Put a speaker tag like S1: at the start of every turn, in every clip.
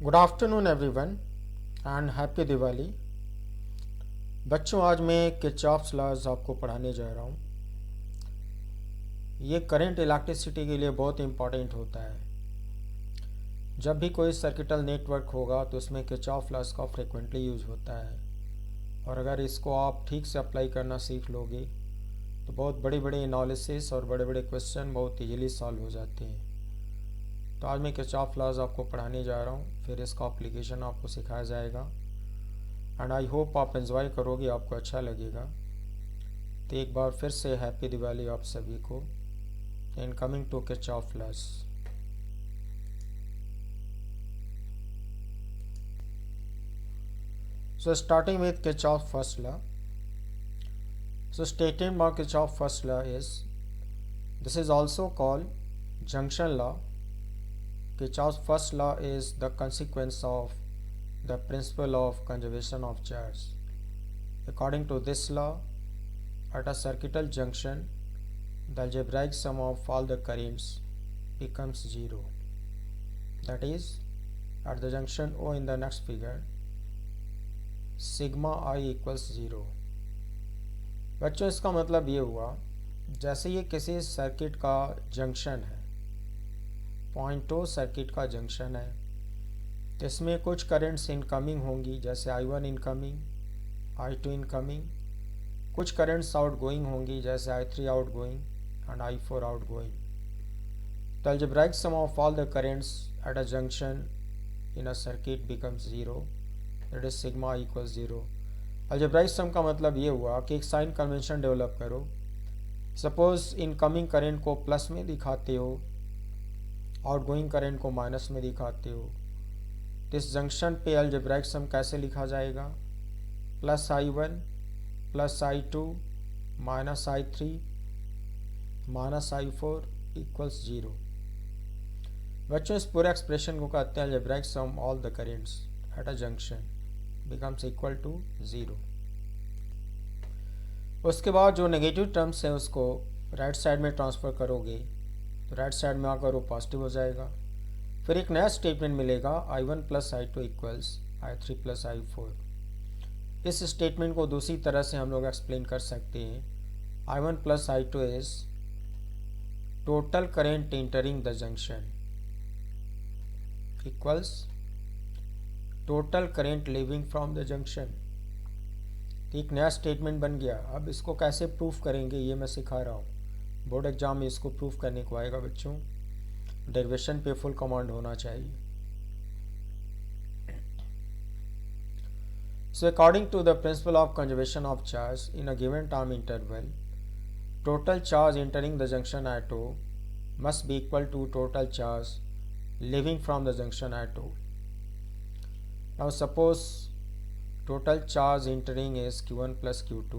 S1: Good afternoon everyone and happy Diwali. बच्चों, आज मैं किरचॉफ्स लॉज आपको पढ़ाने जा रहा हूँ। ये करंट इलेक्ट्रिसिटी के लिए बहुत इम्पॉर्टेंट होता है। जब भी कोई सर्किटल नेटवर्क होगा तो उसमें किरचॉफ लॉज का फ्रिक्वेंटली यूज होता है, और अगर इसको आप ठीक से अप्लाई करना सीख लोगे तो बहुत बड़े बड़े एनालिसिस और बड़े बड़े क्वेश्चन बहुत ईजीली सॉल्व हो जाते हैं। तो आज मैं किरचॉफ लॉज आपको पढ़ाने जा रहा हूँ, फिर इसका एप्लीकेशन आपको सिखाया जाएगा एंड आई होप आप एंजॉय करोगे, आपको अच्छा लगेगा। तो एक बार फिर से हैप्पी दिवाली आप सभी को इन coming to Kirchhoff laws. So starting with Kirchhoff's first law. So stated by Kirchhoff's first law is, this is also called junction law. Kirchhoff's first law is the consequence of the principle of conservation of charge. According to this law, at a circuital junction, the algebraic sum of all the currents becomes zero. That is, at the junction O in the next figure, sigma I equals zero. बच्चों, इसका मतलब ये हुआ, जैसे ये किसी circuit का junction है, पॉइंट ओ सर्किट का जंक्शन है, तो इसमें कुछ करंट्स इनकमिंग होंगी, जैसे I1 इनकमिंग, I2 इनकमिंग, कुछ करंट्स आउटगोइंग होंगी, जैसे I3 outgoing and I4 outgoing. The algebraic sum of all the currents at a junction in a circuit becomes zero, that is sigma equal zero. Algebraic sum का मतलब ये हुआ कि एक sign convention develop करो। Suppose incoming current को plus में दिखाते हो, आउटगोइंग करंट को माइनस में दिखाते हो, तो इस जंक्शन पे अलजेब्राइक सम कैसे लिखा जाएगा? Plus I1 plus I2 minus I3 minus I4 equals zero. बच्चों, इस पूरे एक्सप्रेशन को कहते हैं algebraic sum all the currents at a junction becomes equal to zero. उसके बाद जो नेगेटिव टर्म्स हैं उसको राइट साइड में ट्रांसफ़र करोगे तो राइट साइड में आकर वो पॉजिटिव हो जाएगा। फिर एक नया स्टेटमेंट मिलेगा I1 plus I2 equals I3 plus I4। इस स्टेटमेंट को दूसरी तरह से हम लोग एक्सप्लेन कर सकते हैं। I1 plus I2 is total current entering the junction equals total current leaving from the junction. एक नया स्टेटमेंट बन गया। अब इसको कैसे प्रूफ करेंगे ये मैं सिखा रहा हूँ। बोर्ड एग्जाम में इसको प्रूफ करने को आएगा बच्चों। डेरिवेशन पे फुल कमांड होना चाहिए। So according to the principle of conservation of charge in a given time interval, total charge entering the junction at O must be equal to total charge leaving from the junction at O. Now suppose total charge entering is Q1 plus Q2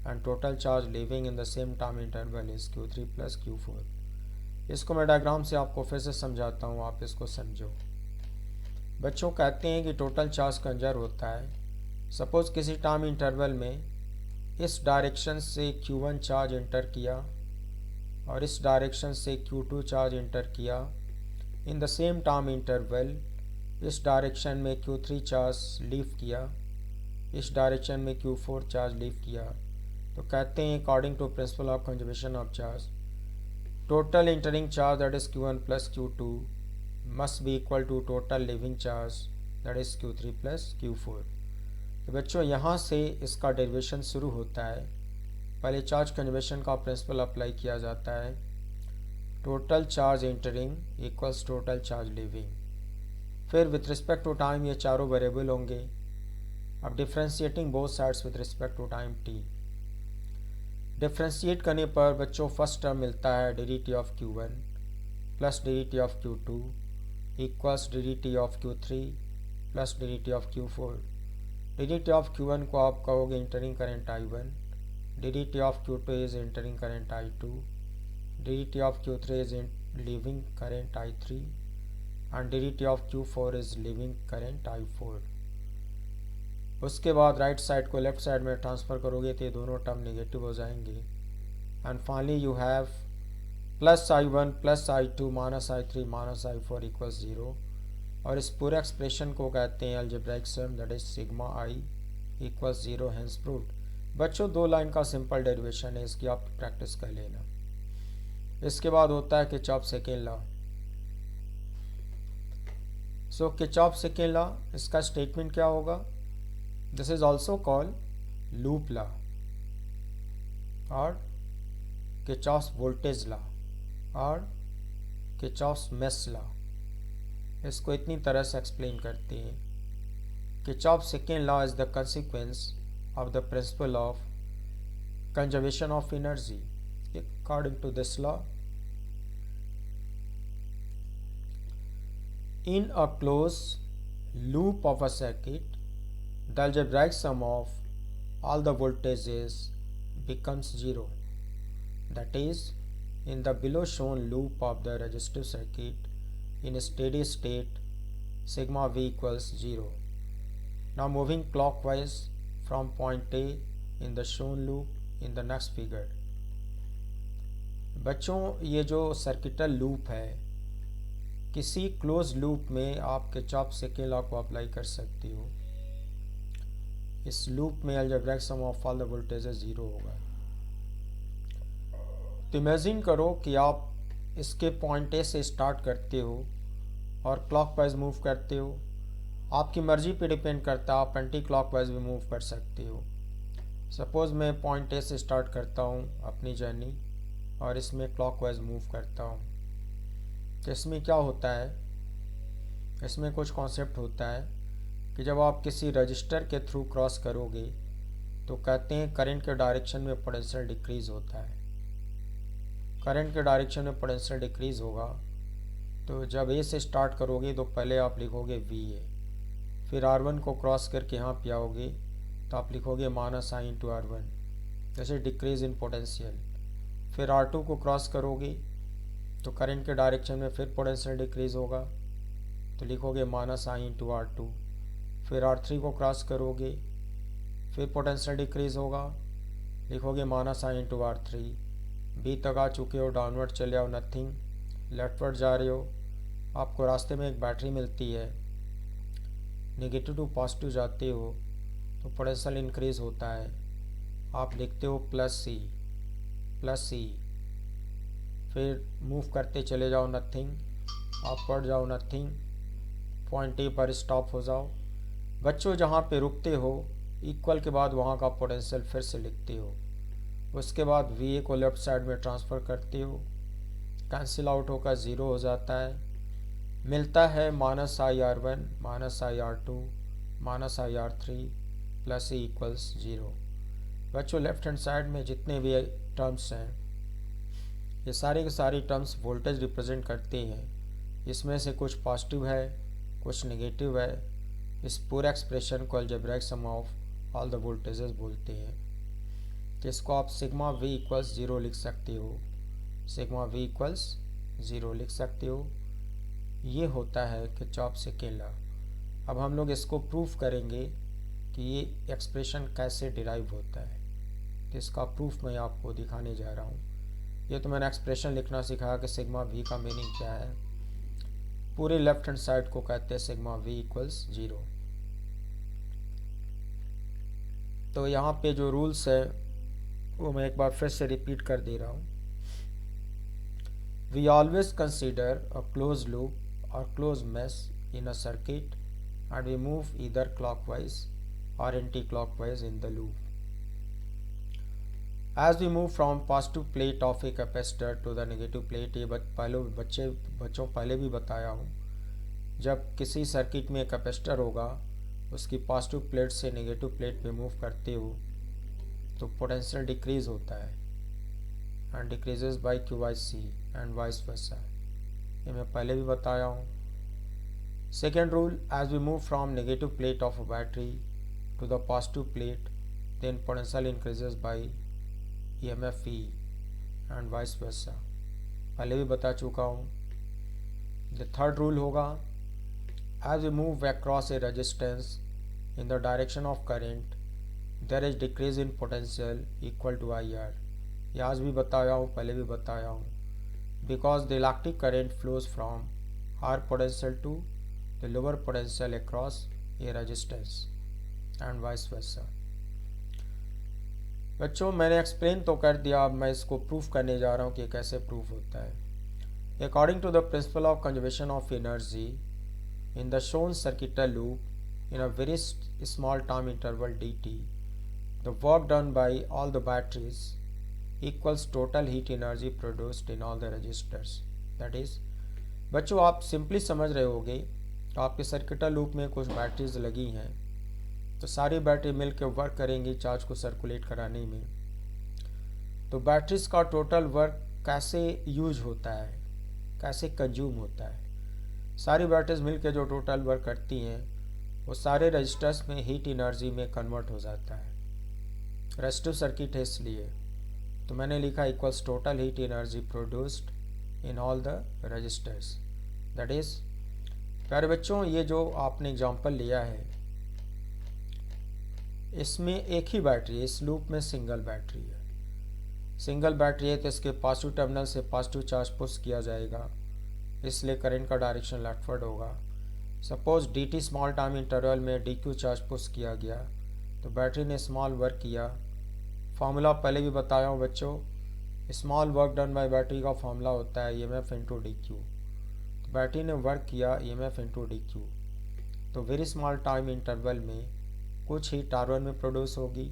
S1: and total charge leaving in the same time interval is Q3 plus Q4. इसको मैं diagram से आपको फिर से समझाता हूँ, आप इसको समझो। बच्चों, कहते हैं कि टोटल चार्ज कंजर्व होता है। सपोज किसी टाइम इंटरवल में इस डायरेक्शन से Q1 चार्ज एंटर किया और इस डायरेक्शन से Q2 चार्ज एंटर किया। In the same time interval इस डायरेक्शन में Q3 चार्ज लीव किया, इस डायरेक्शन में Q4 चार्ज लीव किया। तो कहते हैं according to principle of conservation of charge, total entering charge that is Q1 plus Q2 must be equal to total leaving charge that is Q3 plus Q4। तो बच्चों, यहाँ से इसका डेरिवेशन शुरू होता है। पहले चार्ज कंजर्वेशन का प्रिंसिपल अप्लाई किया जाता है। Total charge entering equals total charge leaving. फिर विथ रिस्पेक्ट टू टाइम ये चारों वेरिएबल होंगे। अब differentiating both sides with respect to time t। Differentiate करने पर बच्चों फर्स्ट टर्म मिलता है dt of Q1 plus dt of Q2 equals dt of Q3 plus D of Q4। D of Q1 को आप कहोगे entering current I1, D of Q2 is entering current I2, D of Q3 is leaving current I3 and D of Q4 is leaving current I4। उसके बाद right side को left side में transfer करोगे तो ये दोनों टर्म नेगेटिव हो जाएंगे and finally you have plus I1 plus I2 minus I3 minus I4 equals 0। और इस पूरे एक्सप्रेशन को कहते हैं algebraic sum, that is sigma I equals 0 hence proved. बच्चों 2 लाइन का सिंपल डेरिवेशन है, इसकी आप प्रैक्टिस कर लेना। इसके बाद होता है किरचॉफ सेकेंड लॉ। सो किरचॉफ सेकेंड लॉ, इसका स्टेटमेंट क्या होगा? This is also called loop law और किरचॉफ्स वोल्टेज लॉ और किरचॉफ्स मेश लॉ। इसको इतनी तरह से एक्सप्लेन करते हैं। Kirchhoff's second law is the consequence of the principal of conservation of energy. According to this law, in a closed loop of a circuit, the algebraic sum of all the voltages becomes 0. That is, in the below shown loop of the resistive circuit, in a steady state, sigma V equals 0. Now moving clockwise from point A in the shown loop in the next figure. बच्चों ये जो circuital loop है, किसी close loop में आप Kirchhoff second law को apply कर सकते हो। इस लूप में algebraic sum of all the voltages 0 होगा। तो इमेजिन करो कि आप इसके पॉइंट ए से स्टार्ट करते हो और क्लॉकवाइज मूव करते हो। आपकी मर्जी पे डिपेंड करता है, आप एंटी क्लॉकवाइज भी मूव कर सकते हो। सपोज़ मैं पॉइंट ए से स्टार्ट करता हूँ अपनी जर्नी और इसमें क्लॉकवाइज मूव करता हूँ। तो इसमें क्या होता है, इसमें कुछ कॉन्सेप्ट होता है कि जब आप किसी रजिस्टर के थ्रू क्रॉस करोगे तो कहते हैं करंट के डायरेक्शन में पोटेंशियल डिक्रीज़ होता है। करंट के डायरेक्शन में पोटेंशियल डिक्रीज़ होगा तो जब ए से स्टार्ट करोगे तो पहले आप लिखोगे VA, फिर R1 को क्रॉस करके यहाँ पे आओगे तो आप लिखोगे माइनस I इंटू R1, जैसे डिक्रीज़ इन पोटेंशियल। फिर R2 को क्रॉस करोगे तो करंट के डायरेक्शन में फिर पोटेंशियल डिक्रीज़ होगा तो लिखोगे माइनस I इंटू R2। फिर R3 को क्रॉस करोगे फिर पोटेंशियल डिक्रीज़ होगा, लिखोगे minus I into R3। B तक आ चुके हो, डाउनवर्ड चले आओ नथिंग, लेफ्टवर्ड जा रहे हो, आपको रास्ते में एक बैटरी मिलती है, नेगेटिव टू पॉजिटिव जाते हो तो पोटेंशियल इंक्रीज़ होता है। आप लिखते हो प्लस C, फिर मूव करते चले जाओ नथिंग, आप पढ़ जाओ नथिंग, पॉइंट ए पर स्टॉप हो जाओ। बच्चों जहाँ पे रुकते हो इक्वल के बाद वहाँ का पोटेंशियल फिर से लिखते हो। उसके बाद VA को लेफ्ट साइड में ट्रांसफ़र करते हो, कैंसिल आउट होकर 0 हो जाता है, मिलता है minus IR1 minus IR2 minus IR3 plus E equals 0। बच्चों लेफ्ट हैंड साइड में जितने भी टर्म्स हैं ये सारे के सारी टर्म्स वोल्टेज रिप्रेजेंट करते हैं। इसमें से कुछ पॉजिटिव है कुछ नेगेटिव है। इस पूरे एक्सप्रेशन को algebraic sum of all the voltages बोलते हैं। जिसको आप सिग्मा V इक्वल्स 0 लिख सकते हो, सिग्मा V इक्वल्स 0 लिख सकते हो। ये होता है किरचॉफ सेकेंड लॉ। अब हम लोग इसको प्रूफ करेंगे कि ये एक्सप्रेशन कैसे डिराइव होता है। तो इसका प्रूफ मैं आपको दिखाने जा रहा हूँ। ये तो मैंने एक्सप्रेशन लिखना सिखाया कि सिग्मा V का मीनिंग क्या है। पूरे लेफ्ट हैंड साइड को कहते हैं सिग्मा V इक्वल्स 0। तो यहाँ पे जो रूल्स है वो मैं एक बार फिर से रिपीट कर दे रहा हूँ। We always consider a close loop और close mesh in a circuit and we move either clockwise or anti-clockwise in the loop. As we move from positive plate of a capacitor to the negative plate, ये बच्चों पहले भी बताया हूँ, जब किसी circuit में कैपेसिटर होगा उसकी पॉजिटिव प्लेट से नेगेटिव प्लेट पे मूव करते हो तो पोटेंशियल डिक्रीज होता है and decreases by Q/C and vice versa. ये मैं पहले भी बताया हूँ। Second rule, as we move from negative plate of a battery to the positive plate, then potential increases by EMF E and vice versa. पहले भी बता चुका हूँ. The third rule होगा, as we move across a resistance in the direction of current, there is decrease in potential equal to IR. ये आज भी बताया हूँ, पहले भी बताया हूँ. Because the electric current flows from higher potential to the lower potential across a resistance and vice versa. बच्चों मैंने एक्सप्लेन तो कर दिया, अब मैं इसको प्रूफ करने जा रहा हूँ कि कैसे प्रूफ होता है. According to the principle of conservation of energy in the shown circular loop in a very small time interval dt, the work done by all the batteries equals total heat energy produced in all the resistors. That is, बच्चों आप simply समझ रहे होगे, तो आपके circuital loop में कुछ batteries लगी हैं, तो सारी बैटरी मिलकर वर्क करेंगी चार्ज को सर्कुलेट कराने में. तो बैटरीज का टोटल वर्क कैसे यूज होता है, कैसे कंज्यूम होता है. सारी बैटरीज मिलकर जो टोटल वर्क करती हैं वो सारे रजिस्टर्स में हीट एनर्जी में कन्वर्ट हो जाता है. रेजिस्टिव सर्किट है इसलिए तो मैंने लिखा equals total heat energy produced in all the resistors. That is, प्यारे बच्चों ये जो आपने एग्जांपल लिया है इसमें एक ही बैटरी है, इस लूप में सिंगल बैटरी है. सिंगल बैटरी है तो इसके पॉजिटिव टर्मिनल से पॉजिटिव चार्ज पुश किया जाएगा, इसलिए करंट का डायरेक्शन लेफ्टवर्ड होगा. Suppose D T small time interval में डी क्यू चार्ज पुश किया गया तो बैटरी ने स्मॉल वर्क किया. फार्मूला पहले भी बताया हूँ बच्चों, small work done by battery का फार्मूला होता है EMF इंटू डी क्यू. तो बैटरी ने वर्क किया EMF इंटू डी क्यू, तो वेरी स्मॉल टाइम इंटरवल में कुछ हीट R1 में प्रोड्यूस होगी.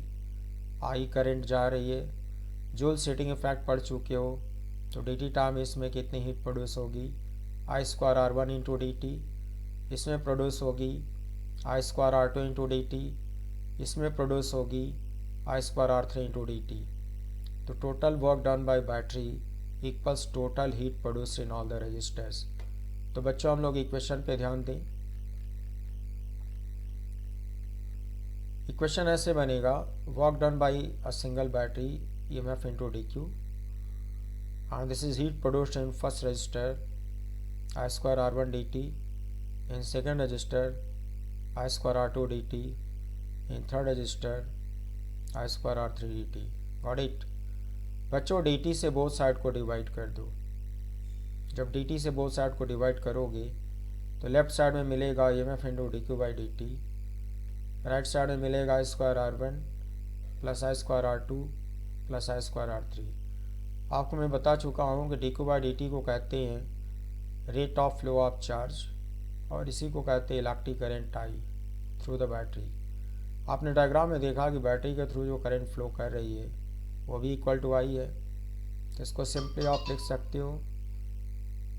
S1: आई करंट जा रही है, जूल सेटिंग इफेक्ट पढ़ चुके हो, तो डी टी टाइम इसमें कितनी हीट प्रोड्यूस होगी, I square R1 into D T. इसमें प्रोड्यूस होगी I square R2 into D T. इसमें प्रोड्यूस होगी I square R3 into D T. तो total work done by battery equals total heat produced in all the resistors. तो बच्चों हम लोग equation पे ध्यान दें. इक्वेशन ऐसे बनेगा, work done bye a single battery EMF into D Q and this is heat produced in first register I square R1 dt, in second register I square R2 dt, in third register I square R3 dt. Got it? बच्चों dt से both side को divide कर दो. जब dt से both side को divide करोगे तो लेफ्ट साइड में मिलेगा EMF into D Q by D T, right side में मिलेगा आई स्क्वायर R1 प्लस आई स्क्वायर R2 प्लस आई स्क्वायर R3. आपको मैं बता चुका हूँ कि D Q by D T को कहते हैं rate of flow of charge और इसी को कहते हैं electric current I through the battery. आपने डायग्राम में देखा कि बैटरी के थ्रू जो करंट फ्लो कर रही है वो भी इक्वल टू आई है. तो इसको सिंपली आप लिख सकते हो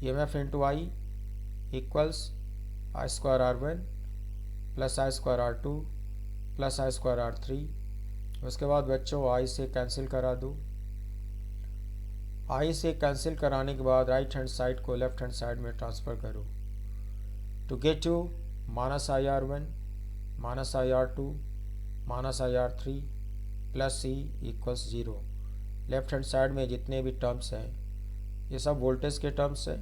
S1: EMF into I equals I square R1 plus I square R2 plus I square R3. उसके बाद बच्चों आई से कैंसिल करा दो. आई से कैंसिल कराने के बाद राइट हैंड साइड को लेफ्ट हैंड साइड में ट्रांसफ़र करो to get you minus I R1 minus I R2 minus I R3 plus C equals 0. Left hand side में जितने भी टर्म्स हैं ये सब वोल्टेज के टर्म्स हैं.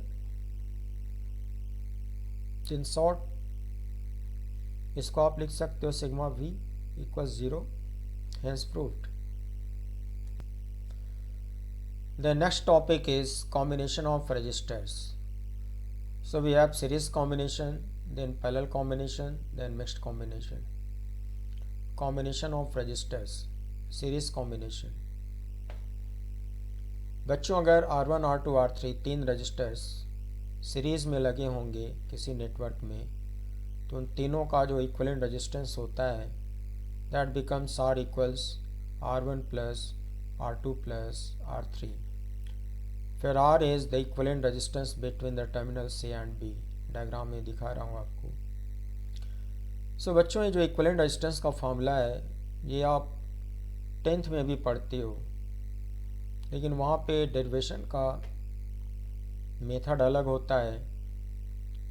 S1: इन शॉर्ट इसको आप लिख सकते हो sigma V equals 0. Hence proved. The next topic is combination of resistors. So we have series combination, then parallel combination, then mixed combination. Combination of resistors, series combination. बच्चों अगर R1, R2, R3 तीन registers series में लगे होंगे किसी network में तो उन तीनों का जो इक्विवेलेंट रेजिस्टेंस होता है that becomes R equals R1 plus R2 plus R3. फिर R is the equivalent resistance between the terminal C and B. Diagram में दिखा रहा हूँ आपको. सो बच्चों ये जो इक्विवेलेंट रेजिस्टेंस का फॉर्मूला है ये आप 10th में भी पढ़ते हो, लेकिन वहाँ पे डेरिवेशन का मेथड अलग होता है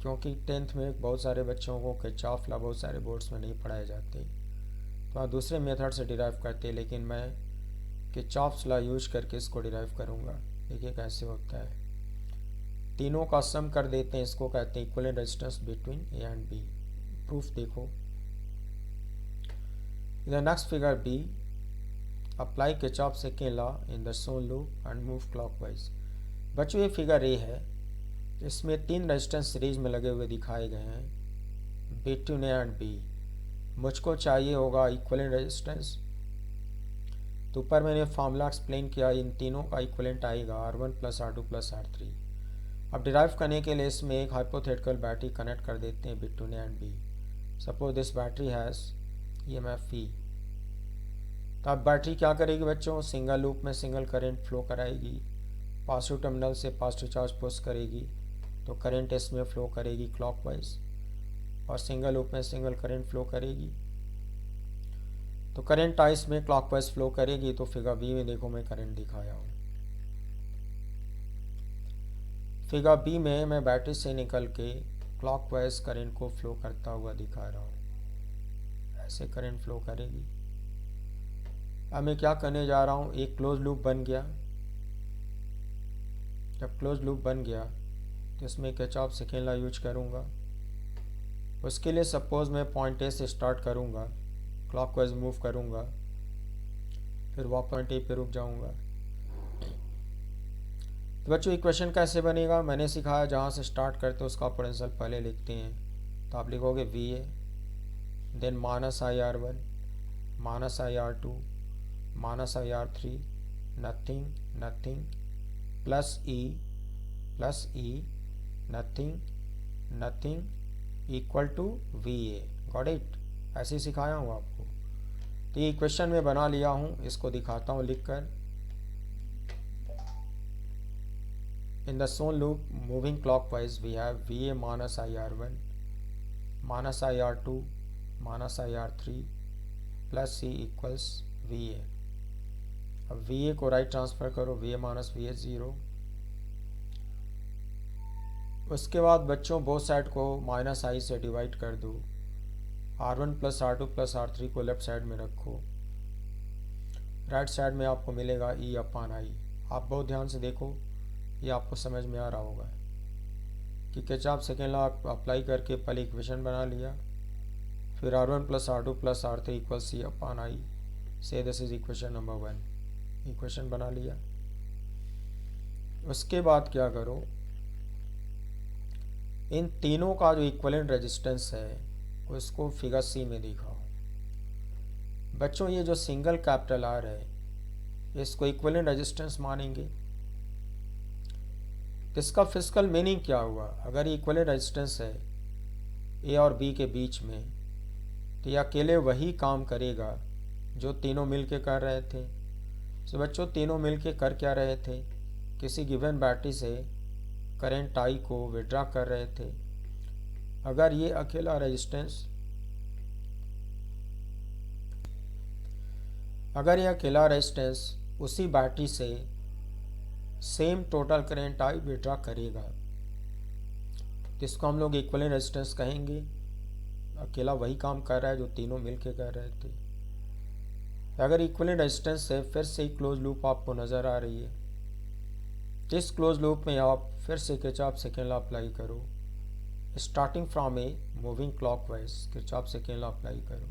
S1: क्योंकि 10th में बहुत सारे बच्चों को किरचॉफ लॉ बहुत सारे बोर्ड्स में नहीं पढ़ाए जाते, तो आप दूसरे मेथड से डिराइव करते, लेकिन मैं किरचॉफ्स लॉ यूज करके इसको डिराइव करूँगा। देखिए कैसे होता है, तीनों का सम कर देते हैं, इसको कहते हैं equivalent resistance between A and B. Proof देखो, the next figure B, apply Kirchhoff second law in the shown loop and move clockwise. बच्चों ये फिगर ए है, इसमें 3 रेजिस्टेंस सीरीज में लगे हुए दिखाए गए हैं बिटवीन ए एंड बी। मुझको चाहिए होगा इक्विवेलेंट रेजिस्टेंस, तो ऊपर मैंने फार्मूला एक्सप्लेन किया, इन तीनों का इक्विवेलेंट आएगा R1 plus R2 plus R3। अब डिराइव करने के लिए इसमें एक हाइपोथेटिकल बैटरी कनेक्ट कर देते हैं between A and B. Suppose this battery has EMF E। तो अब बैटरी क्या करेगी बच्चों, सिंगल लूप में सिंगल करंट फ्लो कराएगी, पॉजिटिव टर्मिनल से पॉजिटिव चार्ज पुश करेगी तो करंट इसमें फ्लो करेगी क्लॉकवाइज, और सिंगल लूप में सिंगल करंट फ्लो करेगी तो करंट आई इसमें क्लॉकवाइज फ्लो करेगी। तो फिगर बी में देखो मैं करंट दिखाया हूँ। फिगर बी में मैं बैटरी से निकल के क्लॉकवाइज करंट को फ्लो करता हुआ दिखा रहा हूँ, ऐसे करंट फ्लो करेगी। अब मैं क्या करने जा रहा हूँ, एक क्लोज लूप बन गया। जब क्लोज लूप बन गया तो इसमें किरचॉफ सेकेंड लॉ यूज करूँगा। उसके लिए सपोज मैं पॉइंट ए से स्टार्ट करूँगा, क्लॉकवाइज मूव करूँगा, फिर वापस पॉइंट ए पे रुक जाऊँगा। तो बच्चों इक्वेशन कैसे बनेगा, मैंने सिखाया जहाँ से स्टार्ट करते हैं उसका पोटेंशियल पहले लिखते हैं। तो आप लिखोगे VA, then minus IR1 minus IR2 minus IR3, nothing nothing, plus E nothing nothing equal to VA। Got it, ऐसे ही सिखाया हूँ आपको। तो ये इक्वेशन में बना लिया हूँ, इसको दिखाता हूँ लिखकर। In the shown loop moving clockwise we have VA minus IR1 minus IR2 minus IR3 plus C equals VA। अब VA को राइट ट्रांसफर करो, VA माइनस VA 0। उसके बाद बच्चों बोथ साइड को माइनस I से डिवाइड कर दो, R1 plus R2 plus R3 को लेफ्ट साइड में रखो, राइट साइड में आपको मिलेगा E अपान I। आप बहुत ध्यान से देखो, ये आपको समझ में आ रहा होगा कि किरचॉफ सेकेंड लॉ अप्लाई करके पहले इक्वेशन बना लिया, फिर R1 plus R2 plus R3 equal C upon I, so this is equation number 1। Equation बना लिया। उसके बाद क्या करो, इन तीनों का जो इक्विवेलेंट रेजिस्टेंस है उसको फिगर C में दिखाओ। बच्चों ये जो सिंगल कैपिटल R है इसको इक्विवेलेंट रेजिस्टेंस मानेंगे। इसका फिजिकल मीनिंग क्या हुआ, अगर इक्विवेलेंट रेजिस्टेंस है ए और बी के बीच में, तो ये अकेले वही काम करेगा जो तीनों मिलके कर रहे थे। तो बच्चों तीनों मिलके कर क्या रहे थे, किसी गिवन बैटरी से करंट आई को विड्रॉ कर रहे थे। अगर ये अकेला रेजिस्टेंस उसी बैटरी से same total current I withdraw करेगा, तो इसको हम लोग इक्विवेलेंट रेजिस्टेंस कहेंगे। अकेला वही काम कर रहा है जो तीनों मिलके कर रहे थे। अगर इक्विवेलेंट रेजिस्टेंस है, फिर से क्लोज लूप आपको नज़र आ रही है, इस क्लोज लूप में आप फिर से किरचॉफ सेकेंड लॉ अप्लाई करो, starting from a moving clockwise Kirchhoff second law apply करो।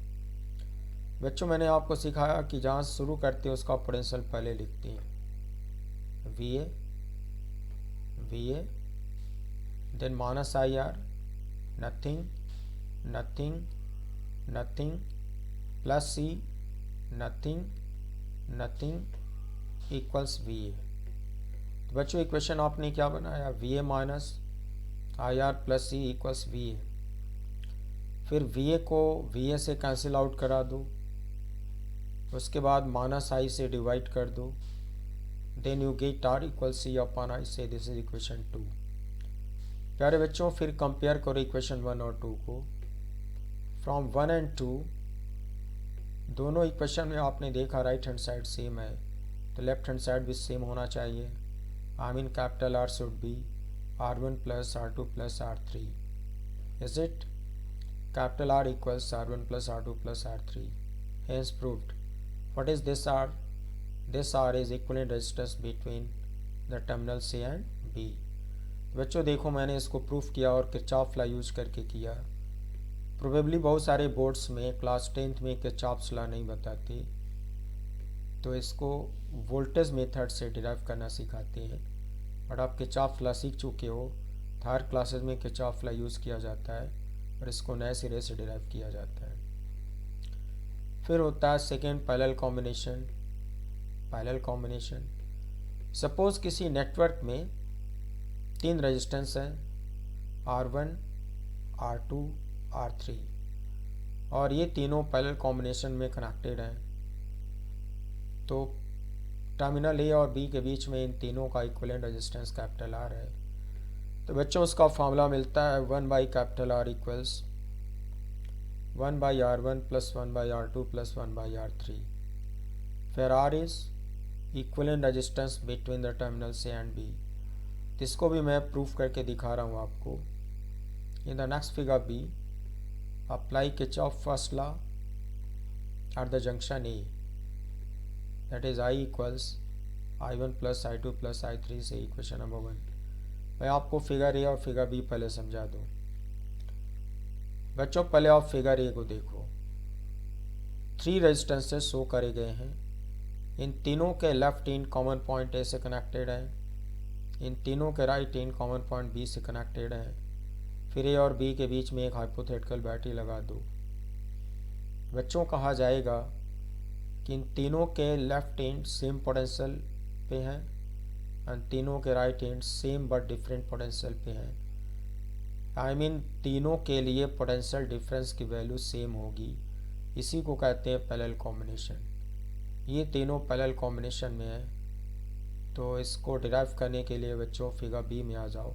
S1: बच्चों मैंने आपको सिखाया कि जहाँ से शुरू करते हैं उसका पोटेंशियल पहले लिखते हैं, VA then minus IR, nothing plus C nothing equals VA। तो बच्चों इक्वेशन आपने क्या बनाया, VA minus IR plus C equals VA। फिर VA को VA से कैंसिल आउट करा दो, उसके बाद माइनस I से डिवाइड कर दो, then you get R equal C upon I, so this is equation 2। प्यारे बच्चों फिर कंपेयर करो इक्वेशन 1 और 2 को। फ्रॉम 1 एंड 2 दोनों इक्वेशन में आपने देखा राइट हैंड साइड सेम है, तो लेफ्ट हैंड साइड भी सेम होना चाहिए। I mean capital R should be R1 plus R2 plus R3। Is it? Capital R equals R1 plus R2 plus R3. Hence proved. What is this R? This R is equivalent resistance between the terminal C and B. बच्चों देखो मैंने इसको proof किया और Kirchhoff law use करके किया। Probably बहुत सारे बोर्ड्स में क्लास 10th में किरचॉफ्स लॉ नहीं बताते, तो इसको वोल्टेज मेथड से डिराइव करना सिखाते हैं। बट आप किरचॉफ लॉ सीख चुके हो, हर क्लासेस में किरचॉफ लॉ यूज़ किया जाता है और इसको नए सिरे से डिराइव किया जाता है। फिर होता है second parallel combination. Parallel combination, suppose किसी नेटवर्क में 3 रेजिस्टेंस हैं, R1, R2, R3, और ये तीनों पैरेलल कॉम्बिनेशन में कनेक्टेड हैं। तो टर्मिनल ए और बी के बीच में इन तीनों का इक्विवेलेंट रेजिस्टेंस कैपिटल आर है। तो बच्चों उसका फॉर्मूला मिलता है 1 by capital R equals 1 by R1 plus 1 by R2 plus 1 by R3, फिर R is equivalent resistance between the terminal C and B। इसको भी मैं प्रूफ करके दिखा रहा हूँ आपको। In the next figure B, apply Kirchhoff first law at the junction A, that is I equals I1 plus I2 plus I3 से equation number 1। मैं आपको फिगर ए और फिगर बी पहले समझा दूँ। बच्चों पहले आप फिगर ए को देखो, 3 रेजिस्टेंसेस शो करे गए हैं। इन तीनों के लेफ्ट इन कॉमन पॉइंट ए से कनेक्टेड है, इन तीनों के राइट इन कॉमन पॉइंट बी से कनेक्टेड है। फिर ए और बी के बीच में एक हाइपोथेटिकल बैटरी लगा दो। बच्चों कहा जाएगा कि इन तीनों के लेफ्ट एंड सेम पोटेंशियल पे हैं और तीनों के right and same but different potential पे हैं। आई मीन तीनों के लिए पोटेंशियल डिफरेंस की वैल्यू सेम होगी। इसी को कहते हैं पैरेलल कॉम्बिनेशन। ये तीनों पैरेलल कॉम्बिनेशन में है। तो इसको डिराइव करने के लिए बच्चों फिगर बी में आ जाओ।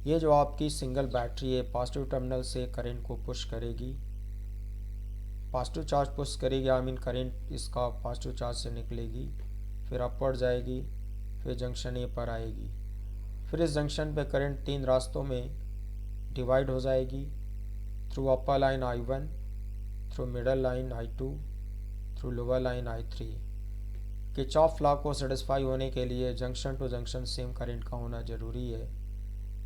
S1: ये जो आपकी सिंगल बैटरी है, पॉजिटिव टर्मिनल से करंट को पुश करेगी, पॉजिटिव चार्ज पुश करेगी, आई मीन करंट इसका पॉजिटिव चार्ज से निकलेगी, फिर अपवर्ड जाएगी, फिर जंक्शन ए पर आएगी। फिर इस जंक्शन पे करंट 3 रास्तों में डिवाइड हो जाएगी, थ्रू अपर line I1, through middle line I2, through lower line I3। Kirchhoff law को सेटिस्फाई होने के लिए junction to junction same current का होना ज़रूरी है,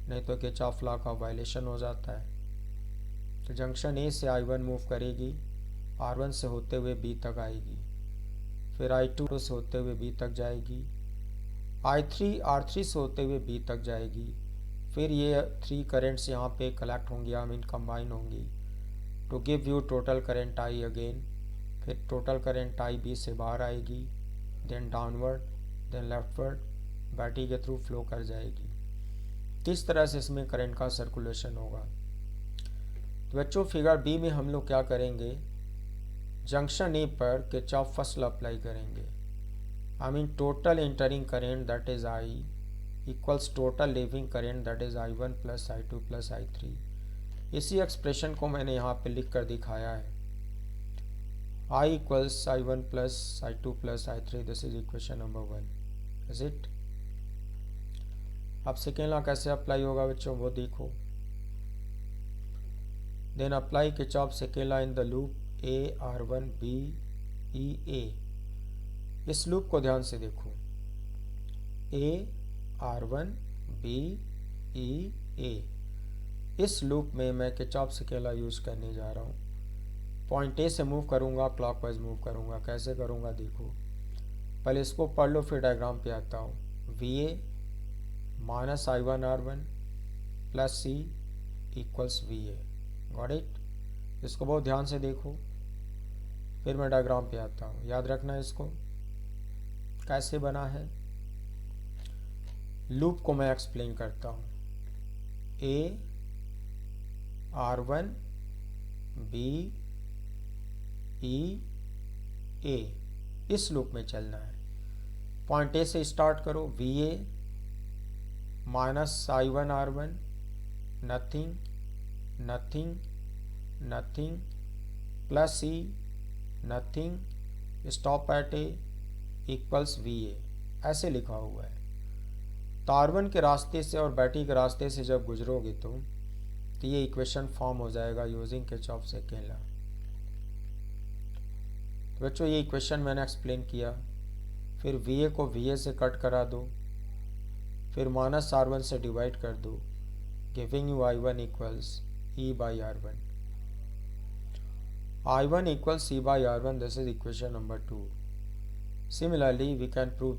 S1: नहीं तो किरचॉफ लॉ का वायलेशन हो जाता है। तो जंक्शन ए से I1 मूव करेगी, R1 से होते हुए B तक आएगी, फिर I2 से होते हुए B तक जाएगी, I3 R3 से होते हुए B तक जाएगी। फिर ये 3 करेंट्स यहाँ पे कलेक्ट होंगी, आई मीन कंबाइन होंगी to give you total current I again. फिर टोटल करंट I B से बाहर आएगी, then downward, then leftward battery के थ्रू फ्लो कर जाएगी। किस तरह से इसमें करंट का सर्कुलेशन होगा। तो बच्चों फिगर बी में हम लोग क्या करेंगे, जंक्शन ए पर किरचॉफ फर्स्ट लॉ अप्लाई करेंगे। I mean total entering current that is I equals total leaving current that is I1 plus I2 plus I3। इसी एक्सप्रेशन को मैंने यहाँ पे लिख कर दिखाया है। I equals I1 plus I2 plus I3, this is equation number 1। Is it? अब सेकेंड लॉ कैसे अप्लाई होगा बच्चों वो देखो। Then apply Kirchhoff second law in the loop A R1 B E A। इस लूप को ध्यान से देखो, A R1 B E A। इस लूप में मैं किरचॉफ सेकेंड लॉ यूज करने जा रहा हूँ। पॉइंट ए से मूव करूँगा, क्लॉकवाइज मूव करूँगा। कैसे करूँगा देखो, पहले इसको पढ़ लो फिर डायग्राम पे आता हूँ। VA minus I1 R1 plus C equals VA। Got it? इसको बहुत ध्यान से देखो, फिर मैं डायग्राम पे आता हूँ। याद रखना इसको कैसे बना है। लूप को मैं एक्सप्लेन करता हूँ। A R1 B E A, इस लूप में चलना है। पॉइंट ए से स्टार्ट करो, VA minus I1 R1 nothing nothing nothing plus C nothing, stop at A equals VA, ऐसे लिखा हुआ है। तो R1 के रास्ते से और बैटरी के रास्ते से जब गुजरोगे तो ये इक्वेशन फॉर्म हो जाएगा यूजिंग किरचॉफ सेकंड लॉ। तो बच्चों ये इक्वेशन मैंने एक्सप्लेन किया। फिर वी ए को वी ए से कट करा दो, फिर माइनस R1 से डिवाइड कर दो, giving you I1 equals E by R1. I1 equals C by R1. This is equation number 2. Similarly, we can prove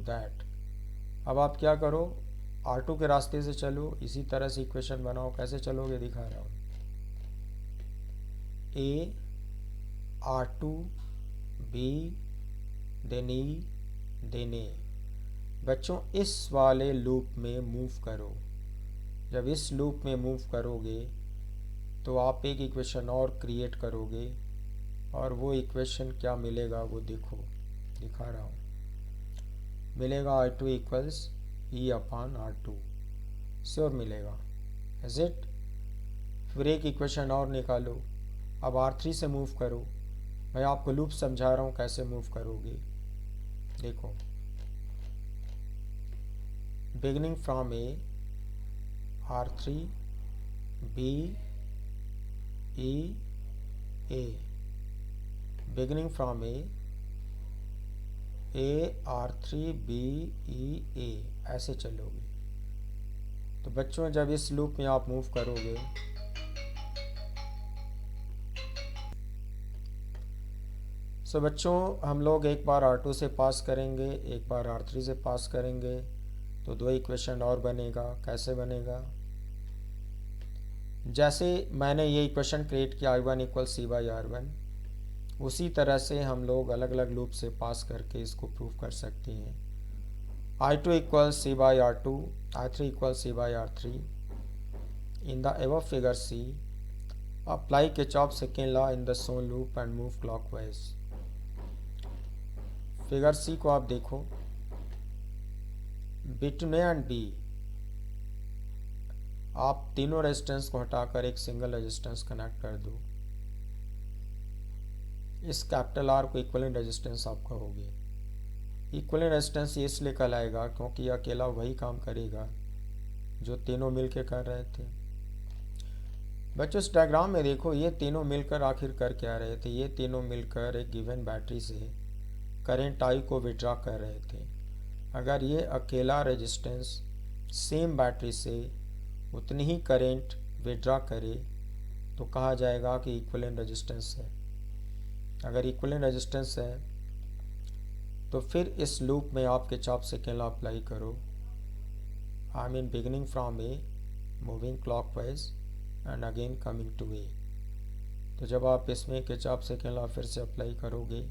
S1: that. अब आप क्या करो, R2 के रास्ते से चलो, इसी तरह से इक्वेशन बनाओ। कैसे चलोगे दिखा रहा हूँ। A R2 B then E then A। बच्चों इस वाले लूप में मूव करो। जब इस लूप में मूव करोगे तो आप एक इक्वेशन और क्रिएट करोगे, और वो इक्वेशन क्या मिलेगा वो देखो, दिखा रहा हूँ। मिलेगा I2 equals E upon R2, sure मिलेगा, इज इट। फिर एक इक्वेशन और निकालो। अब R3 से मूव करो। मैं आपको लूप समझा रहा हूँ कैसे मूव करोगे। देखो, beginning from A R3 B E A, beginning from A R3 B E A, ऐसे चलोगे। तो बच्चों जब इस लूप में आप मूव करोगे सो बच्चों हम लोग एक बार R2 से पास करेंगे, एक बार R3 से पास करेंगे, तो दो इक्वेशन और बनेगा। कैसे बनेगा, जैसे मैंने ये इक्वेशन क्रिएट किया I1 equal C by R1, उसी तरह से हम लोग अलग अलग लूप से पास करके इसको प्रूव कर सकते हैं। I2 equal C by R2, I3 equal C by R3। In the above figure C, apply Kirchhoff second law in the shown loop and move clockwise. Figure C को आप देखो, बिटवीन A एंड B आप तीनों resistance को हटाकर एक single resistance connect कर दो। इस कैपिटल R को इक्विवेलेंट रेजिस्टेंस आप कहोगे। इक्विवेलेंट रेजिस्टेंस ये इसलिए कहलाएगा क्योंकि यह अकेला वही काम करेगा जो तीनों मिलकर कर रहे थे। बच्चों इस डायग्राम में देखो, ये तीनों मिलकर आखिर कर क्या रहे थे। ये तीनों मिलकर एक गिवन बैटरी से करंट I को विड्रॉ कर रहे थे। अगर ये अकेला रेजिस्टेंस सेम बैटरी से उतनी ही करंट विड्रॉ करे तो कहा जाएगा कि इक्विवेलेंट रेजिस्टेंस है। अगर इक्विवेलेंट रेजिस्टेंस है तो फिर इस लूप में आप किरचॉफ सेकंड लॉ अप्लाई करो। I mean beginning from A, moving clockwise and again coming to A। तो जब आप इसमें किरचॉफ सेकंड लॉ फिर से अप्लाई करोगे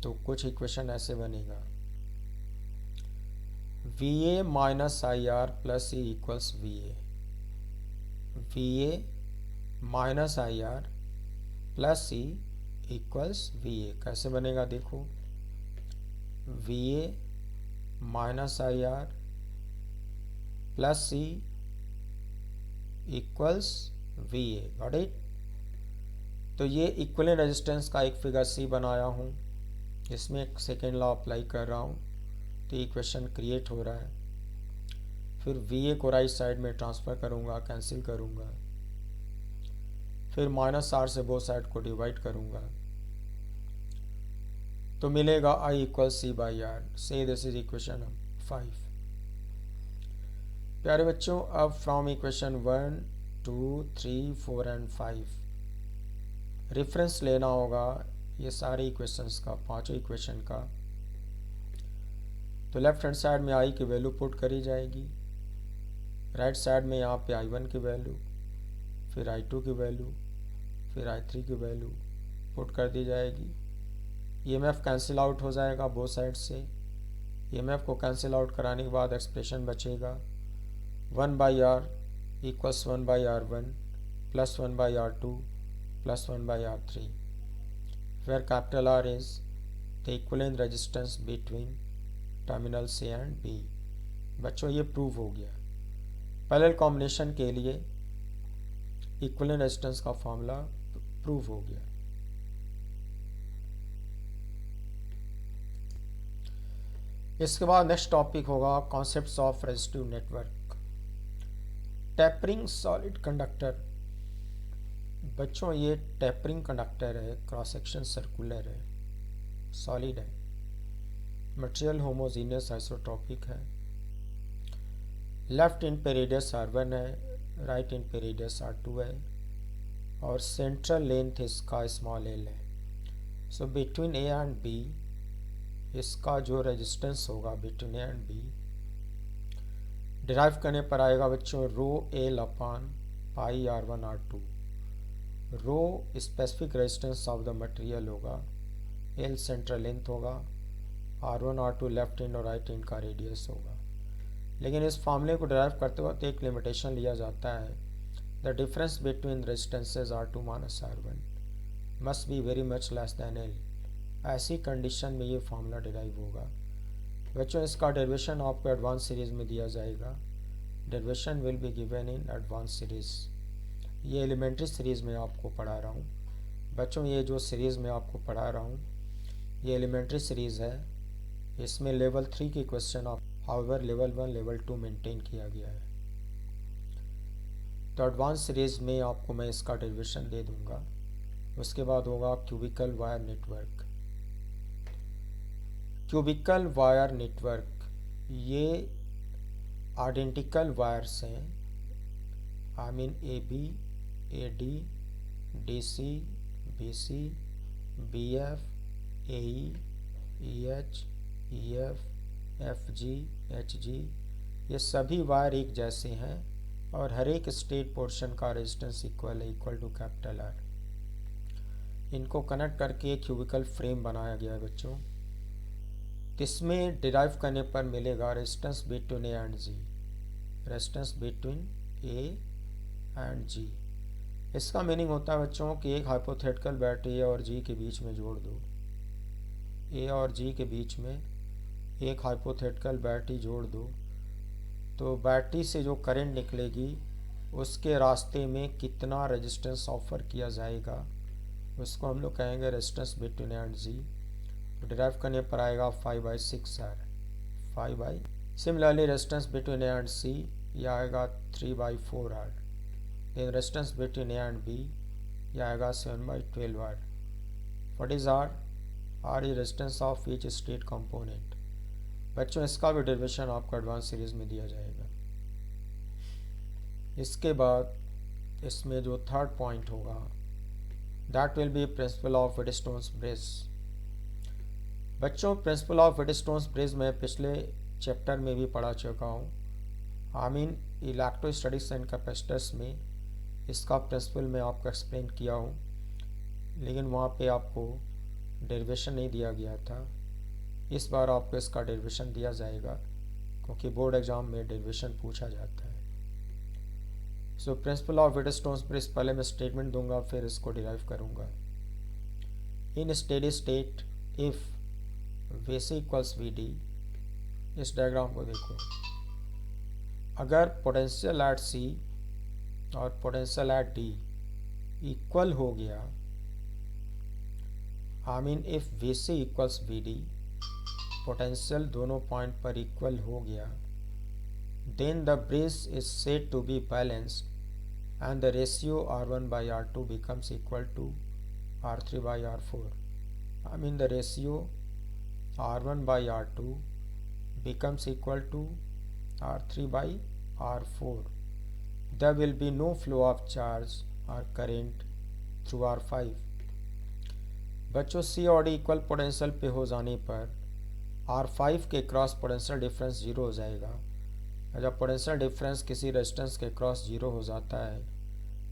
S1: तो कुछ इक्वेशन ऐसे बनेगा, VA minus IR plus E equals VA, VA minus IR plus E equals VA। कैसे बनेगा देखो, VA minus IR plus E equals VA। Got it. तो ये इक्विवेलेंट रेजिस्टेंस का एक फिगर C बनाया हूँ, इसमें एक सेकेंड लॉ अप्लाई कर रहा हूँ, तो इक्वेशन क्रिएट हो रहा है। फिर VA को राइट साइड में ट्रांसफ़र करूँगा, कैंसिल करूँगा, फिर माइनस R से बोथ साइड को डिवाइड करूँगा, तो मिलेगा I equal C by R। से दिस इज इक्वेशन 5। प्यारे बच्चों, अब फ्रॉम इक्वेशन 1 2 3 4 एंड 5 रेफरेंस लेना होगा ये सारे इक्वेशंस का, पांचों इक्वेशन का। तो लेफ्ट हैंड साइड में I की वैल्यू पुट करी जाएगी, राइट साइड में यहाँ पे I1 की वैल्यू, फिर I2 की वैल्यू, फिर I3 की वैल्यू पुट कर दी जाएगी। EMF कैंसिल आउट हो जाएगा बोथ साइड से। EMF को कैंसिल आउट कराने के बाद एक्सप्रेशन बचेगा 1 by R equals 1 by R1 plus 1 by R2 plus 1 by R3, where capital R is the equivalent resistance between terminal C and B। बच्चों ये प्रूव हो गया। पैरेलल कॉम्बिनेशन के लिए इक्विवेलेंट रेजिस्टेंस का फॉर्मूला प्रूव हो गया। इसके बाद नेक्स्ट टॉपिक होगा concepts of resistive network. Tapering solid conductor. बच्चों ये टेपरिंग कंडक्टर है, क्रॉस सेक्शन सर्कुलर है, सॉलिड है, मटेरियल होमोजीनियस आइसोट्रॉपिक है, लेफ्ट इन पे रेडियस R1 है, राइट इन पे रेडियस R2 है, और सेंट्रल लेंथ इसका स्मॉल l है। So between A and B इसका जो रेजिस्टेंस होगा between A and B derive करने पर आएगा बच्चों rho L upon pi R1 R2। Rho specific resistance of the material होगा, L सेंट्रल लेंथ होगा, R1 R2 लेफ्ट एंड और राइट एंड का रेडियस होगा। लेकिन इस फॉर्मूले को डिराइव करते वक्त एक लिमिटेशन लिया जाता है, the difference between resistances R2 minus R1 must be very much less than L। ऐसी कंडीशन में ये फार्मूला डिराइव होगा। बच्चों इसका डेरिवेशन आपको एडवांस सीरीज में दिया जाएगा। Derivation will be given in advance series. ये एलिमेंट्री सीरीज़ में आपको पढ़ा रहा हूँ बच्चों। ये जो सीरीज़ में आपको पढ़ा रहा हूँ ये एलिमेंट्री सीरीज़ है। इसमें लेवल 3 के क्वेश्चन आप हाउएवर लेवल 1 लेवल 2 मेंटेन किया गया है। तो एडवांस सीरीज़ में आपको मैं इसका डेरिवेशन दे दूँगा। उसके बाद होगा cubical wire network. Cubical wire network ये आइडेंटिकल वायर्स हैं, I mean AB, AD, DC, BC, BF, AE, EH, EF, FG, HG, ये सभी वायर एक जैसे हैं और हर एक स्टेट पोर्शन का रेजिस्टेंस इक्वल है, इक्वल टू कैपिटल R। इनको कनेक्ट करके एक क्यूबिकल फ्रेम बनाया गया है बच्चों। इसमें डिराइव करने पर मिलेगा resistance between A and G, resistance between A and G। इसका मीनिंग होता है बच्चों कि एक हाइपोथेटिकल बैटरी A और G के बीच में जोड़ दो। A और G के बीच में एक हाइपोथेटिकल बैटरी जोड़ दो तो बैटरी से जो करंट निकलेगी उसके रास्ते में कितना रेजिस्टेंस ऑफर किया जाएगा उसको हम लोग कहेंगे resistance between A and G। डिराइव करने पर आएगा 5/6R, 5/। Similarly resistance between A and C ये आएगा 3/4R। Then resistance between A and B ये आएगा 7/12R। What is R? R is resistance of each state component. बच्चों इसका भी डेरिवेशन आपको एडवांस सीरीज में दिया जाएगा। इसके बाद इसमें जो थर्ड पॉइंट होगा that will be principle of Wheatstone's bridge. बच्चों प्रिंसिपल ऑफ व्हीटस्टोन्स ब्रिज मैं पिछले चैप्टर में भी पढ़ा चुका हूँ, I mean electrostatics and capacitors में इसका प्रिंसिपल मैं आपको एक्सप्लेन किया हूँ, लेकिन वहाँ पे आपको डेरिवेशन नहीं दिया गया था। इस बार आपको इसका डेरिवेशन दिया जाएगा क्योंकि बोर्ड एग्जाम में डेरिवेशन पूछा जाता है। So principle of Wheatstone's bridge पहले मैं स्टेटमेंट दूंगा फिर इसको डिराइव करूँगा। In steady state if VC equals VD, इस डायग्राम को देखो, अगर पोटेंशियल एट C और पोटेंशियल एट D इक्वल हो गया, I mean if VC equals VD, potential दोनों पॉइंट पर इक्वल हो गया, then the bridge is said to be balanced and the ratio R1/R2 becomes equal to R3/R4। I mean the ratio R1/R2 becomes equal to R3/R4. There will be no flow of charge or current through R5। बच्चों C और D equal potential पे हो जाने पर R5 के cross potential difference zero हो जाएगा। जब पोटेंशियल डिफरेंस किसी रेजिस्टेंस के क्रॉस जीरो हो जाता है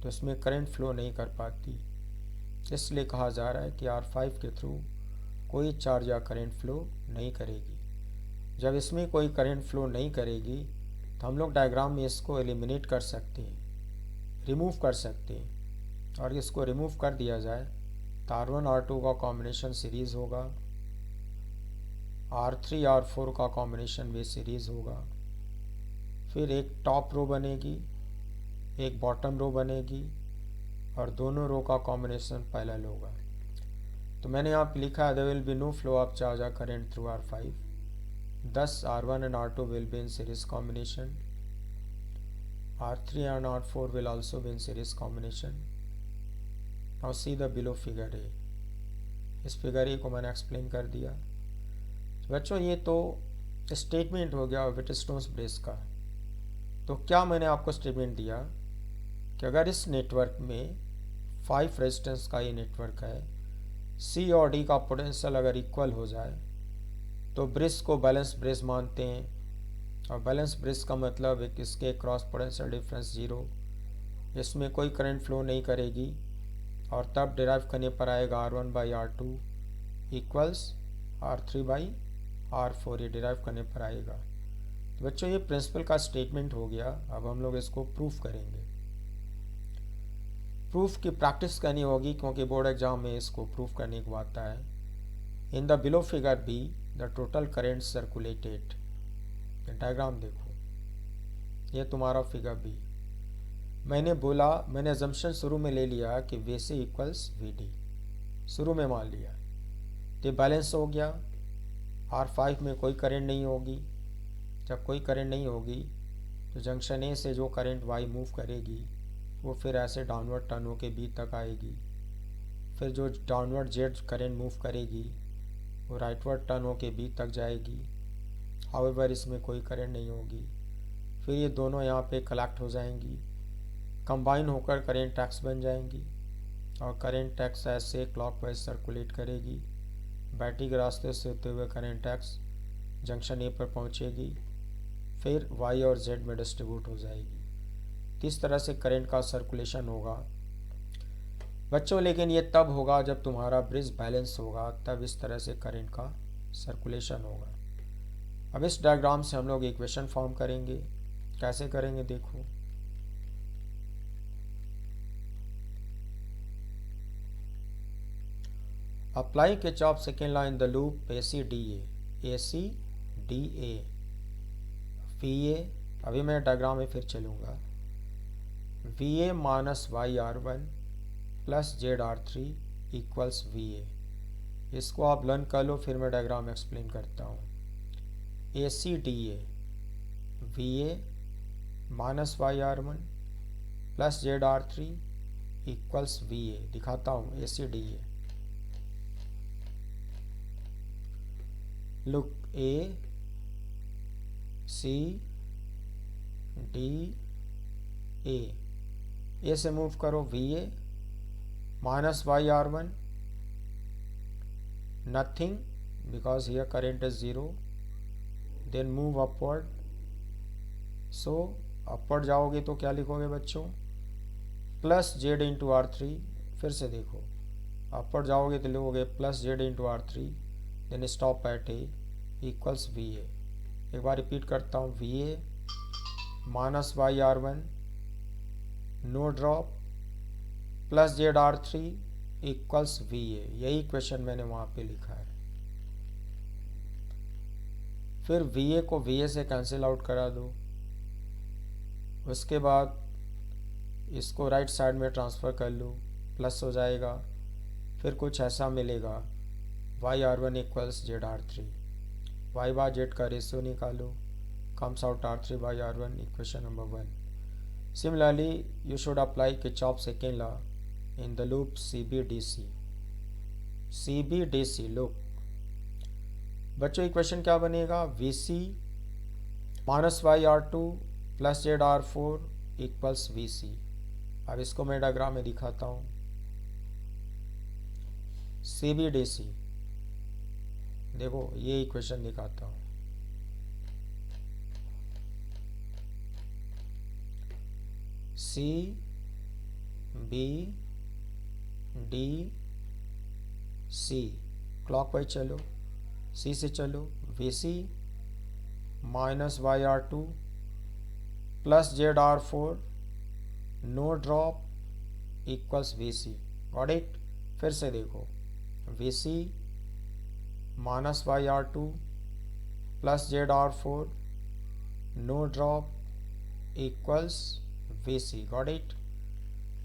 S1: तो इसमें करंट फ्लो नहीं कर पाती, इसलिए कहा जा रहा है कि R5 के थ्रू कोई चार्ज या करंट फ्लो नहीं करेगी। जब इसमें कोई करंट फ्लो नहीं करेगी तो हम लोग डायग्राम में इसको एलिमिनेट कर सकते हैं, रिमूव कर सकते हैं। और इसको रिमूव कर दिया जाए तो R1 R2 का कॉम्बिनेशन सीरीज़ होगा, R3 R4 का कॉम्बिनेशन भी सीरीज़ होगा, फिर एक टॉप रो बनेगी, एक बॉटम रो बनेगी और दोनों रो का कॉम्बिनेशन पैरेलल होगा। तो मैंने यहाँ पे लिखा है there will be no flow of charge और current through R5। Thus R1 and R2 will be in series combination. R3 and R4 will also be in series combination. Now see the below figure A. इस figure A को मैंने explain कर दिया। बच्चों ये तो statement हो गया व्हिटस्टोन्स ब्रेस का। तो क्या मैंने आपको स्टेटमेंट दिया कि अगर इस नेटवर्क में 5 रेजिस्टेंस का ये नेटवर्क है, सी और डी का पोटेंशियल अगर इक्वल हो जाए तो ब्रिज को बैलेंस ब्रिज मानते हैं। और बैलेंस ब्रिज का मतलब है कि इसके क्रॉस पोटेंशियल डिफरेंस 0, इसमें कोई करंट फ्लो नहीं करेगी और तब डिराइव करने पर आएगा R1/R2 इक्वल्स R3/R4, ये डिराइव करने पर आएगा। तो बच्चों ये प्रिंसिपल का स्टेटमेंट हो गया। अब हम लोग इसको प्रूफ करेंगे। प्रूफ की प्रैक्टिस करनी होगी क्योंकि बोर्ड एग्जाम में इसको प्रूफ करने को आता है। In the below figure be the total current circulated, diagram देखो, ये तुम्हारा फिगर बी। मैंने अजम्पशन शुरू में ले लिया कि VC इक्वल्स VD, शुरू में मान लिया। तो बैलेंस हो गया। R5 में कोई करंट नहीं होगी। जब कोई करंट नहीं होगी तो जंक्शन ए से जो करंट Y मूव करेगी वो फिर ऐसे डाउनवर्ड टर्न होके B तक आएगी। फिर जो डाउनवर्ड Z करंट मूव करेगी वो राइटवर्ड टर्न होके B तक जाएगी। हाउएवर इसमें कोई करंट नहीं होगी। फिर ये दोनों यहाँ पे कलेक्ट हो जाएंगी, कंबाइन होकर करंट एक्स बन जाएंगी और करंट एक्स ऐसे क्लॉकवाइज सर्कुलेट करेगी। बैटरी के रास्ते से होते हुए करंट एक्स जंक्शन ए पर पहुँचेगी, फिर Y और Z में डिस्ट्रीब्यूट हो जाएगी। इस तरह से करंट का सर्कुलेशन होगा बच्चों। लेकिन ये तब होगा जब तुम्हारा ब्रिज बैलेंस होगा, तब इस तरह से करंट का सर्कुलेशन होगा। अब इस डायग्राम से हम लोग इक्वेशन फॉर्म करेंगे। कैसे करेंगे देखो। Apply Kirchhoff second law in the loop ACDA, VA। अभी मैं डायग्राम में फिर चलूँगा। VA minus YR1 plus ZR3 equals VA। इसको आप लर्न कर लो, फिर मैं डायग्राम एक्सप्लेन करता हूँ। ACDA VA minus YR1 plus ZR3 equals VA। दिखाता हूँ ACDA। Look A C D A से मूव करो VA minus YR1, nothing because here current is 0, then move upward. So upward जाओगे तो क्या लिखोगे बच्चों, प्लस Z इंटू R3। फिर से देखो, अपवर्ड जाओगे तो लिखोगे plus Z into R3, then stop at A equals VA। एक बार रिपीट करता हूँ, VA minus YR1 no drop plus ZR3 equals VA। यही क्वेश्चन मैंने वहाँ पे लिखा है। फिर VA को VA से कैंसिल आउट करा दो। उसके बाद इसको राइट साइड में ट्रांसफ़र कर लो, प्लस हो जाएगा। फिर कुछ ऐसा मिलेगा, YR1 इक्वल्स ZR3। Y बार Z का रेशियो निकालो, comes out R3/R1, equation number 1। Similarly, you should apply Kirchhoff's second law in the loop CBDC। look बच्चों इक्वेशन क्या बनेगा, VC minus YR2 plus ZR4 equals VC। अब इसको मैं diagram में दिखाता हूँ। CBDC देखो, ये इक्वेशन दिखाता हूँ। CBDC क्लॉकवाइज चलो, C से चलो। VC minus YR2 plus ZR4 no drop equals VC। Got it. फिर से देखो, VC minus YR2 plus ZR4 no drop equals VC। Got it.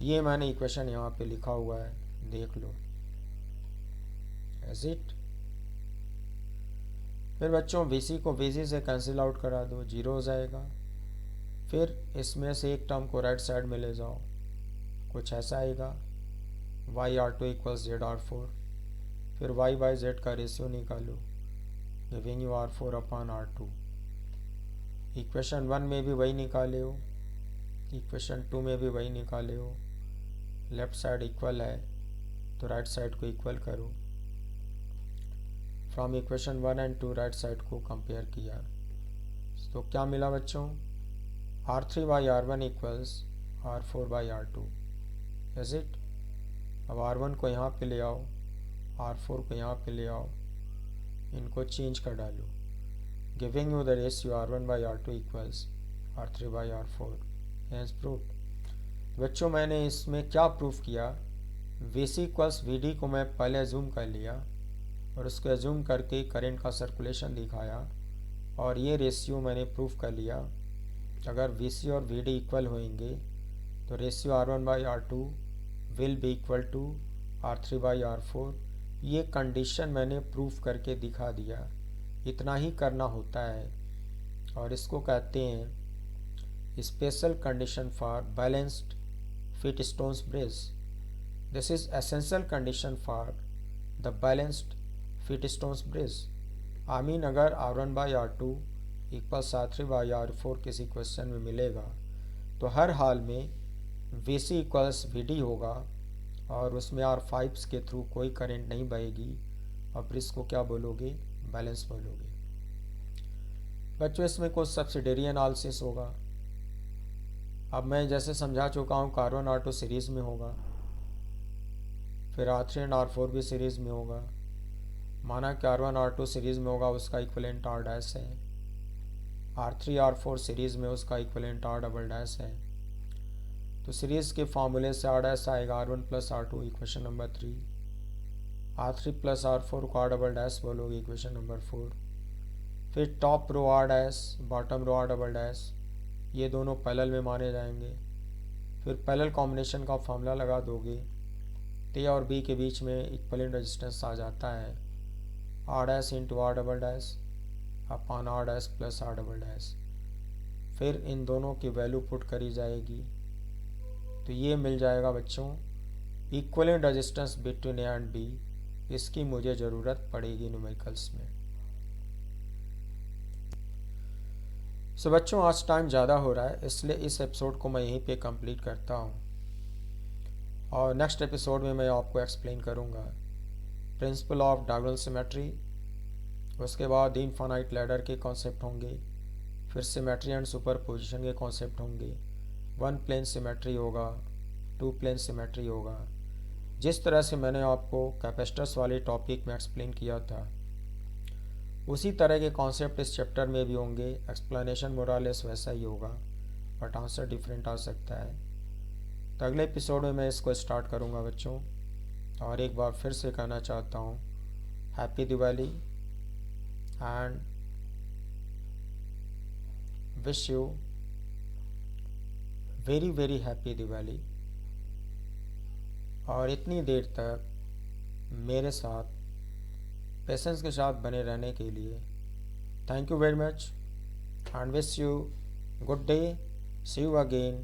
S1: ये मैंने इक्वेशन यहाँ पे लिखा हुआ है, देख लो। As it. फिर बच्चों VC को VC से कैंसिल आउट करा दो, 0 हो जाएगा। फिर इसमें से एक टर्म को राइट साइड में ले जाओ, कुछ ऐसा आएगा YR2 इक्वल्स ZR4। फिर Y बाई Z का रेशियो निकालो, giving you R4 upon R2। Equation 1 में भी वही निकाले हो, इक्वेशन 2 में भी वही निकाले हो। लेफ्ट साइड इक्वल है तो राइट साइड को इक्वल करो। From equation 1 and 2 right side को कंपेयर किया तो क्या मिला बच्चों, R3 by R1 equals R4 by R2। Is it. अब R1 को यहाँ पे ले आओ, R4 को यहाँ पे ले आओ, इनको चेंज कर डालो, giving you the ratio R1 by R2 equals R3 by R4। Hence proof. बच्चों मैंने इसमें क्या प्रूफ किया, VC इक्वल्स VD को मैं पहले एज्यूम कर लिया और उसको एज्यूम करके करंट का सर्कुलेशन दिखाया, और ये रेशियो मैंने प्रूफ कर लिया। अगर VC और VD इक्वल होंगे तो ratio R1 by R2 will be equal to R3 by R4। ये कंडीशन मैंने प्रूफ करके दिखा दिया। इतना ही करना होता है, और इसको कहते हैं special condition for balanced Wheatstone's bridge। This is essential condition for the balanced Wheatstone's bridge। I mean अगर R1 by R2 equals R3 by R4 किसी क्वेश्चन में मिलेगा तो हर हाल में VC इक्वल्स VD होगा, और उसमें R5 के थ्रू कोई करंट नहीं बहेगी, और फिर इसको क्या बोलोगे, बैलेंस बोलोगे। बच्चों इसमें कुछ सब्सिडियरी एनालिसिस होगा। अब मैं जैसे समझा चुका हूँ, R1 R2 सीरीज़ में होगा, फिर R3 एंड R4 भी सीरीज़ में होगा। माना कि R1 R2 सीरीज़ में होगा, उसका इक्विवेलेंट R डैश है। R3 R4 सीरीज़ में उसका इक्विवेलेंट R डबल डैश है। तो सीरीज़ के फॉर्मूले से R डैश आएगा R1 plus R2 equation number 3, R3 plus R4 को R डबल डैश बोलोगे इक्वेशन नंबर 4। फिर top row R dash, bottom row R double dash, ये दोनों पैरेलल में माने जाएंगे। फिर पैरेलल कॉम्बिनेशन का फॉर्मूला लगा दोगे तो A और B के बीच में इक्विवेलेंट रेजिस्टेंस आ जाता है R dash into R double dash upon R dash plus R double dash. फिर इन दोनों की वैल्यू पुट करी जाएगी तो ये मिल जाएगा बच्चों equivalent resistance between A and B। इसकी मुझे ज़रूरत पड़ेगी न्यूमेरिकल्स में। सो बच्चों आज टाइम ज़्यादा हो रहा है, इसलिए इस एपिसोड को मैं यहीं पे कंप्लीट करता हूँ, और नेक्स्ट एपिसोड में मैं आपको एक्सप्लेन करूँगा प्रिंसिपल ऑफ डायगोनल सिमेट्री। उसके बाद इनफाइनाइट लैडर के कॉन्सेप्ट होंगे, फिर सिमेट्री एंड सुपरपोजिशन के कॉन्सेप्ट होंगे, 1 प्लेन सिमेट्री होगा, 2 प्लेन सिमेट्री होगा। जिस तरह से मैंने आपको कैपेसिटर्स वाले टॉपिक में एक्सप्लेन किया था, उसी तरह के कॉन्सेप्ट इस चैप्टर में भी होंगे। एक्सप्लेनेशन मोरालेस वैसा ही होगा, बट आंसर डिफरेंट आ सकता है। तो अगले एपिसोड में मैं इसको स्टार्ट करूँगा बच्चों, और एक बार फिर से कहना चाहता हूँ happy Diwali and wish you very very happy Diwali. और इतनी देर तक मेरे साथ पेशेंस के साथ बने रहने के लिए thank you very much and wish you good day. See you again.